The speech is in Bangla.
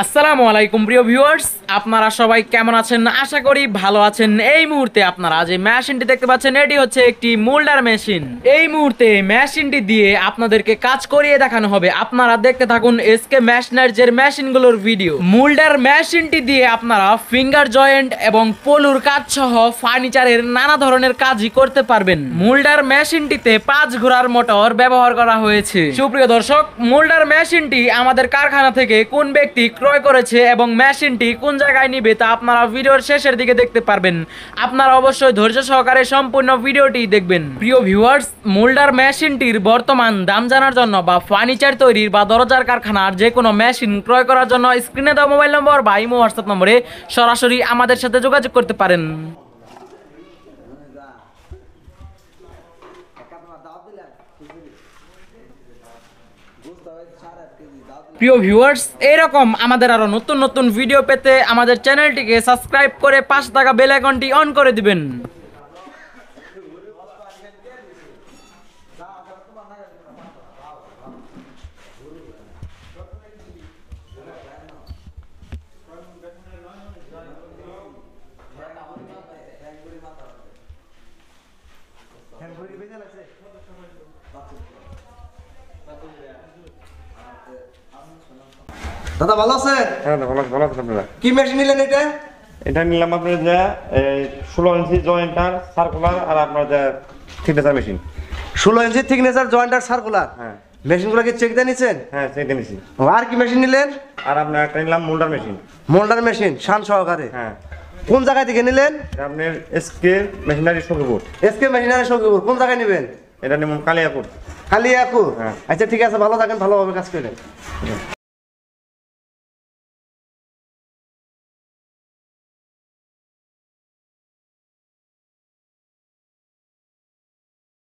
আসসালামু আলাইকুম প্রিয় ভিউয়ার্স, আপনারা সবাই কেমন আছেন? আশা করি ভালো আছেন। এই মুহূর্তে আপনারা যে মেশিনটি দেখতে পাচ্ছেন এটি হচ্ছে একটি মোল্ডার মেশিন। এই মুহূর্তে মেশিনটি দিয়ে আপনাদেরকে কাজ করিয়ে দেখানো হবে। আপনারা দেখতে থাকুন এসকে মেশিনারিজের মেশিনগুলোর ভিডিও। মোল্ডার মেশিনটি দিয়ে আপনারা ফিঙ্গার জয়েন্ট এবং পলুর কাজ সহ ফার্নিচারের নানা ধরনের কাজই করতে পারবেন। মোল্ডার মেশিনটিতে 5 ঘোড়ার মোটর ব্যবহার করা হয়েছে। সুপ্রিয় দর্শক, মোল্ডার মেশিনটি আমাদের কারখানা থেকে কোন ব্যক্তি ক্রয় করেছে এবং মেশিনটি কোন জায়গায় নিবে তা আপনারা ভিডিওর শেষের দিকে দেখতে পারবেন। আপনারা অবশ্যই ধৈর্য সহকারে সম্পূর্ণ ভিডিওটি দেখবেন। প্রিয় ভিউয়ার্স, মোল্ডার মেশিনটির বর্তমান দাম জানার জন্য বা ফার্নিচার তৈরির বা দরজার কারখানার যে কোনো মেশিন ক্রয় করার জন্য স্ক্রিনে দেওয়া মোবাইল নম্বর বা ইমো হোয়াটসঅ্যাপ নম্বরে সরাসরি আমাদের সাথে যোগাযোগ করতে পারেন। প্রিয় ভিউয়ার্স, এরকম আমাদের আরো নতুন নতুন ভিডিও পেতে আমাদের চ্যানেলটিকে সাবস্ক্রাইব করে পাশে থাকা বেল আইকনটি অন করে দিবেন। দাদা ভালো আছে? হ্যাঁ ভালো ভালো আছেন আপনারা? কি মেশিন নিলেন এটা? এটা নিলাম আপনার যে 16 ইঞ্চি জয়েন্টার সার্কুলার আর আপনার যে থিকনেসার মেশিন। 16 ইঞ্চি থিকনেসার জয়েন্টার সার্কুলার। হ্যাঁ, মেশিনগুলো কি চেক দিয়ে নিছেন? হ্যাঁ চেক দিয়ে নিছি। আর কি মেশিন নিলেন? আর আপনার একটা নিলাম মোল্ডার মেশিন। মোল্ডার মেশিন শান সহকারে। হ্যাঁ। কোন জায়গা থেকে নিলেন? এটা আপনার SK machinery Sakhipur. SK machinery Sakhipur. কোন জায়গায় নেবেন? এটা নিলাম কালিয়াপুর। কালিয়াপুর। হ্যাঁ। আচ্ছা ঠিক আছে, ভালো থাকেন, ভালোভাবে কাজ করেন।